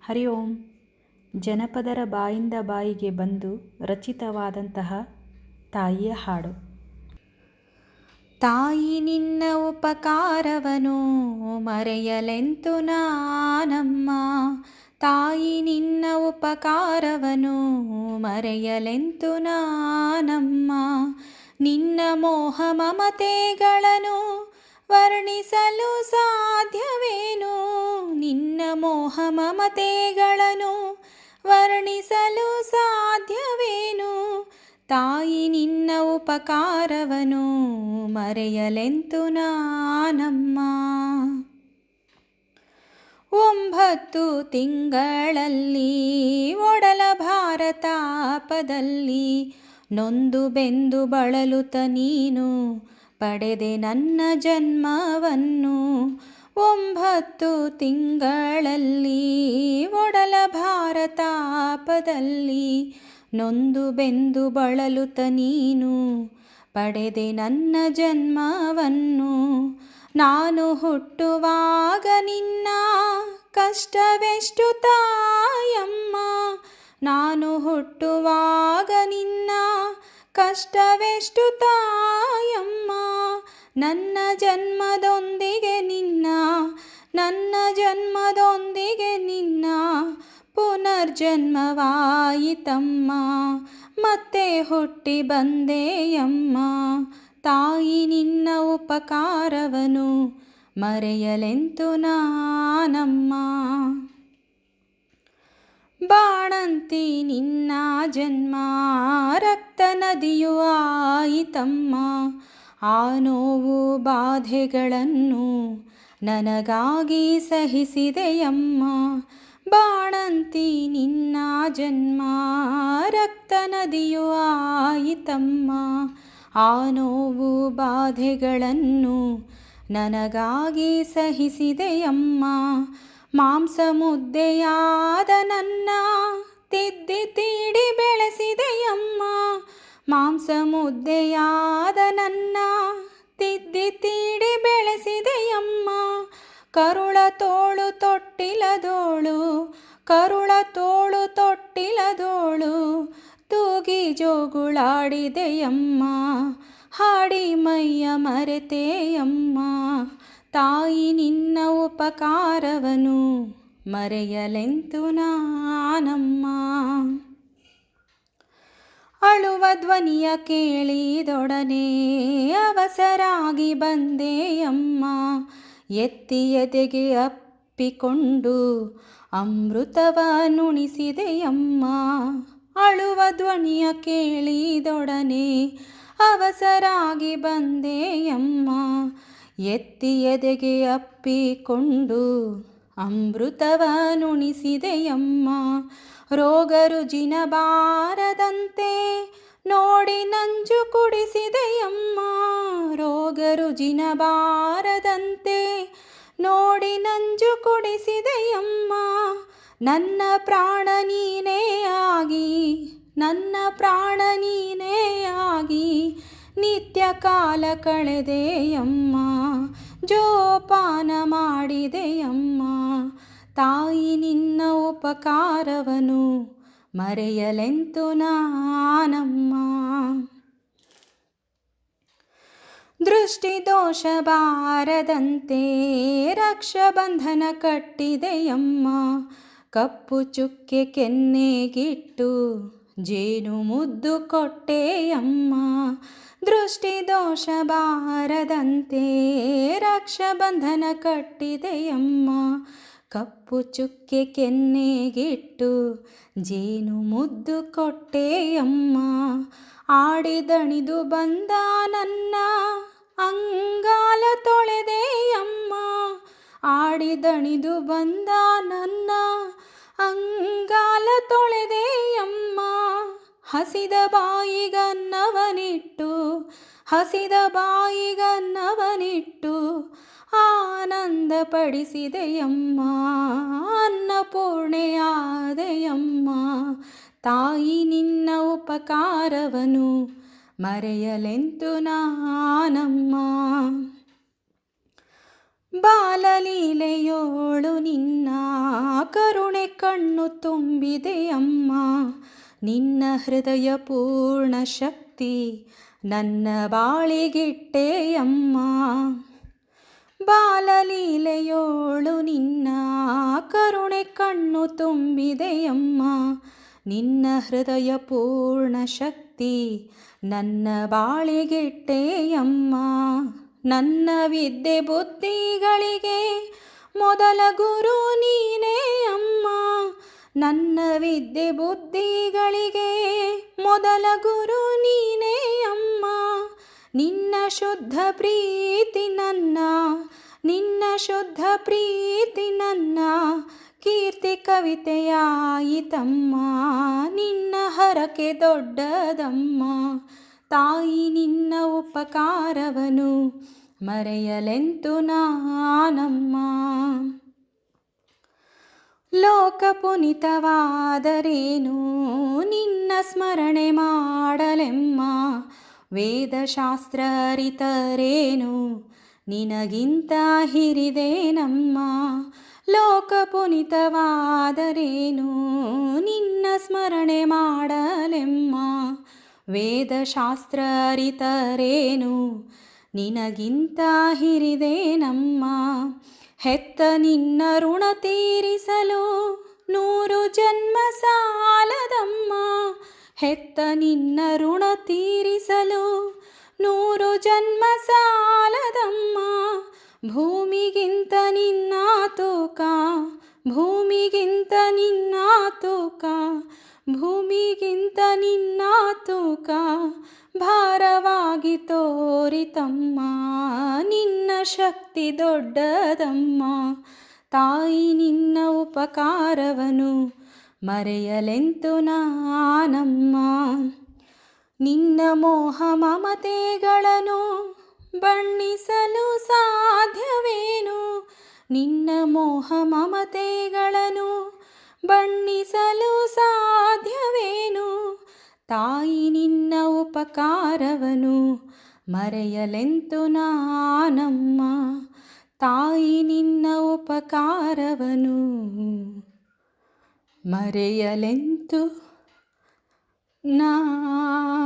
ಹರಿ ಓಂ. ಜನಪದರ ಬಾಯಿಂದ ಬಾಯಿಗೆ ಬಂದು ರಚಿತವಾದಂತಹ ತಾಯಿಯ ಹಾಡು. ತಾಯಿ ನಿನ್ನ ಉಪಕಾರವನು ಮರೆಯಲೆಂತು ನಾನಮ್ಮ, ತಾಯಿ ನಿನ್ನ ಉಪಕಾರವನು ಮರೆಯಲೆಂತು ನಾನಮ್ಮ, ನಿನ್ನ ಮೋಹ ಮಮತೆಗಳನ್ನು ವರ್ಣಿಸಲು ಸಾಧ್ಯವೇನು, ನಿನ್ನ ಮೋಹ ಮಮತೆಗಳನ್ನು ವರ್ಣಿಸಲು ಸಾಧ್ಯವೇನು, ತಾಯಿ ನಿನ್ನ ಉಪಕಾರವನು ಮರೆಯಲೆಂತು ನಾನಮ್ಮ. 9 ತಿಂಗಳಲ್ಲಿ ಒಡಲ ಭಾರತಾಪದಲ್ಲಿ ನೊಂದು ಬೆಂದು ಬಳಲುತ್ತ ನೀನು ಪಡೆದೆ ನನ್ನ ಜನ್ಮವನ್ನು. 9 ತಿಂಗಳಲ್ಲಿ ಒಡಲ ಭಾರತಾಪದಲ್ಲಿ ನೊಂದು ಬೆಂದು ಬಳಲುತ್ತ ನೀನು ಪಡೆದೆ ನನ್ನ ಜನ್ಮವನ್ನು. ನಾನು ಹುಟ್ಟುವಾಗ ನಿನ್ನ ಕಷ್ಟವೆಷ್ಟು ತಾಯಮ್ಮ, ನಾನು ಹುಟ್ಟುವಾಗ ನಿನ್ನ ಕಷ್ಟವೆಷ್ಟು ತಾಯಮ್ಮ, ನನ್ನ ಜನ್ಮದೊಂದಿಗೆ ನಿನ್ನ, ನನ್ನ ಜನ್ಮದೊಂದಿಗೆ ನಿನ್ನ ಪುನರ್ಜನ್ಮವಾಯಿತಮ್ಮ, ಮತ್ತೆ ಹುಟ್ಟಿ ಬಂದೆಯಮ್ಮ, ತಾಯಿ ನಿನ್ನ ಉಪಕಾರವನು ಮರೆಯಲೆಂತು ನಾನಮ್ಮ. ಬಾಣಂತಿ ನಿನ್ನ ಜನ್ಮ ರಕ್ತ ನದಿಯು ಆಯಿತಮ್ಮ, ಆ ನೋವು ಬಾಧೆಗಳನ್ನು ನನಗಾಗಿ ಸಹಿಸಿದೆಯಮ್ಮ. ಬಾಣಂತಿ ನಿನ್ನ ಜನ್ಮ ರಕ್ತ ನದಿಯು ಆಯಿತಮ್ಮ, ಆ ನೋವು ಬಾಧೆಗಳನ್ನು ನನಗಾಗಿ ಸಹಿಸಿದೆಯಮ್ಮ. ಮಾಂಸ ಮುದ್ದೆಯಾದ ನನ್ನ ತಿದ್ದಿ ತೀಡಿ ಬೆಳೆಸಿದೆಯಮ್ಮ, ಮಾಂಸ ಮುದ್ದೆಯಾದ ನನ್ನ ತಿದ್ದಿ ತೀಡಿ ಬೆಳೆಸಿದೆಯಮ್ಮ. ಕರುಳ ತೋಳು ತೊಟ್ಟಿಲದೋಳು, ಕರುಳ ತೋಳು ತೊಟ್ಟಿಲದೋಳು ತೂಗಿ ಜೋಗುಳಾಡಿದೆಯಮ್ಮ, ಹಾಡಿ ಮೈಯ ಮರೆತೆಯಮ್ಮ, ತಾಯಿ ನಿನ್ನ ಉಪಕಾರವನು ಮರೆಯಲೆಂತು ನಾನಮ್ಮ. ಅಳುವ ಧ್ವನಿಯ ಕೇಳಿದೊಡನೆ ಅವಸರಾಗಿ ಬಂದೆಯಮ್ಮ, ಎತ್ತಿ ಎದೆಗೆ ಅಪ್ಪಿಕೊಂಡು ಅಮೃತವ ನುಣಿಸಿದೆಯಮ್ಮ. ಅಳುವ ಧ್ವನಿಯ ಕೇಳಿದೊಡನೆ ಅವಸರಾಗಿ ಬಂದೆಯಮ್ಮ, ಎತ್ತಿ ಎದೆಗೆ ಅಪ್ಪಿಕೊಂಡು ಅಮೃತವ ನುಣಿಸಿದೆಯಮ್ಮ. ರೋಗ ರುಜಿನ ಬಾರದಂತೆ ನೋಡಿ ನಂಜು ಕುಡಿಸಿದೆಯಮ್ಮ, ರೋಗ ರುಜಿನ ಬಾರದಂತೆ ನೋಡಿ ನಂಜು ಕುಡಿಸಿದೆಯಮ್ಮ. ನನ್ನ ಪ್ರಾಣ ನೀನೇ ಆಗಿ, ನನ್ನ ಪ್ರಾಣ ನೀನೇ ಆಗಿ ನಿತ್ಯ ಕಾಲ ಕಳೆದೆಯಮ್ಮ, ಜೋಪಾನ ಮಾಡಿದೆಯಮ್ಮ, ತಾಯಿ ನಿನ್ನ ಉಪಕಾರವನು ಮರೆಯಲೆಂತು ನಾನಮ್ಮ. ದೃಷ್ಟಿ ದೋಷ ಬಾರದಂತೆ ರಕ್ಷಾಬಂಧನ ಕಟ್ಟಿದೆಯಮ್ಮ, ಕಪ್ಪು ಚುಕ್ಕೆ ಕೆನ್ನೆಗಿಟ್ಟು ಜೇನು ಮುದ್ದು ಕೊಟ್ಟೆಯಮ್ಮ. ದೃಷ್ಟಿ ದೋಷ ಬಾರದಂತೆ ರಕ್ಷಾಬಂಧನ ಕಟ್ಟಿದೆಯಮ್ಮ, ಕಪ್ಪು ಚುಕ್ಕೆ ಕೆನ್ನೆಗಿಟ್ಟು ಜೇನು ಮುದ್ದು ಕೊಟ್ಟೆಯಮ್ಮ. ಆಡಿದಣಿದು ಬಂದ ನನ್ನ ಅಂಗಾಲ ತೊಳೆದೆಯಮ್ಮ, ಆಡಿದಣಿದು ಬಂದ ನನ್ನ ಅಂಗಾಲ ತೊಳೆದೆಯಮ್ಮ. ಹಸಿದ ಬಾಯಿಗನ್ನವನಿಟ್ಟು, ಹಸಿದ ಬಾಯಿಗನ್ನವನಿಟ್ಟು ಆನಂದ ಪಡಿಸಿದೆಯಮ್ಮ, ಅನ್ನಪೂರ್ಣೆಯಾದೆಯಮ್ಮ, ತಾಯಿ ನಿನ್ನ ಉಪಕಾರವನು ಮರೆಯಲೆಂತು ನಾನಮ್ಮ. ಬಾಲಲೀಲೆಯೋಳು ನಿನ್ನ ಕರುಣೆ ಕಣ್ಣು ತುಂಬಿದೆಯಮ್ಮ. ನಿನ್ನ ಹೃದಯ ಪೂರ್ಣ ಶಕ್ತಿ ನನ್ನ ಬಾಳಿಗಿಟ್ಟೆಯಮ್ಮ. ಬಾಲಲೀಲೆಯೋಳು ನಿನ್ನ ಕರುಣೆ ಕಣ್ಣು ತುಂಬಿದೆಯಮ್ಮ. ನಿನ್ನ ಹೃದಯ ಪೂರ್ಣ ಶಕ್ತಿ ನನ್ನ ಬಾಳಿಗಿಟ್ಟೆಯಮ್ಮ. ನನ್ನ ವಿದ್ಯೆ ಬುದ್ಧಿಗಳಿಗೆ ಮೊದಲ ಗುರು ನೀನೇ ಅಮ್ಮ. ನನ್ನ ವಿದ್ಯೆ ಬುದ್ಧಿಗಳಿಗೆ ಮೊದಲ ಗುರು ನೀನೇ ಅಮ್ಮ. ನಿನ್ನ ಶುದ್ಧ ಪ್ರೀತಿ ನಿನ್ನ ಶುದ್ಧ ಪ್ರೀತಿ ನನ್ನ ಕೀರ್ತಿ ಕವಿತೆಯಾಯಿತಮ್ಮ. ನಿನ್ನ ಹರಕೆ ದೊಡ್ಡದಮ್ಮ. ತಾಯಿ ನಿನ್ನ ಉಪಕಾರವನು ಮರೆಯಲೆಂತು ನಾನಮ್ಮ. ಲೋಕ ಪುನಿತವಾದರೇನು ನಿನ್ನ ಸ್ಮರಣೆ ಮಾಡಲೆಮ್ಮ. ವೇದಶಾಸ್ತ್ರ ಅರಿತರೇನು ನಿನಗಿಂತ ಹಿರಿದೇನಮ್ಮ. ಲೋಕ ಪುನಿತವಾದರೇನು ನಿನ್ನ ಸ್ಮರಣೆ ಮಾಡಲೆಮ್ಮ. ವೇದಶಾಸ್ತ್ರ ಅರಿತರೇನು ನಿನಗಿಂತ ಹಿರಿದೇನಮ್ಮ. ಹೆತ್ತ ನಿನ್ನ ಋಣ ತೀರಿಸಲು 100 ಜನ್ಮ ಸಾಲದಮ್ಮ. ಹೆತ್ತ ನಿನ್ನ ಋಣ ತೀರಿಸಲು 100 ಜನ್ಮ ಸಾಲದಮ್ಮ. ಭೂಮಿಗಿಂತ ನಿನ್ನ ತೂಕ ಭೂಮಿಗಿಂತ ನಿನ್ನ ತೂಕ ಭೂಮಿಗಿಂತ ನಿನ್ನ ತೂಕ ಭಾರವಾಗಿ ತೋರಿತಮ್ಮ. ನಿನ್ನ ಶಕ್ತಿ ದೊಡ್ಡದಮ್ಮ. ತಾಯಿ ನಿನ್ನ ಉಪಕಾರವನು ಮರೆಯಲೆಂತು ನಾನಮ್ಮ. ನಿನ್ನ ಮೋಹ ಮಮತೆಗಳನ್ನು ಬಣ್ಣಿಸಲು ಸಾಧ್ಯವೇನು. ನಿನ್ನ ಮೋಹ ಮಮತೆಗಳನ್ನು ಬಣ್ಣಿಸಲು ಸಾಧ್ಯವೇನು. ತಾಯಿ ನಿನ್ನ ಉಪಕಾರವನು ಮರೆಯಲೆಂತು ನಾನಮ್ಮ. ತಾಯಿ ನಿನ್ನ ಉಪಕಾರವನು ಮರೆಯಲೆಂತು ನಾನಮ್ಮ.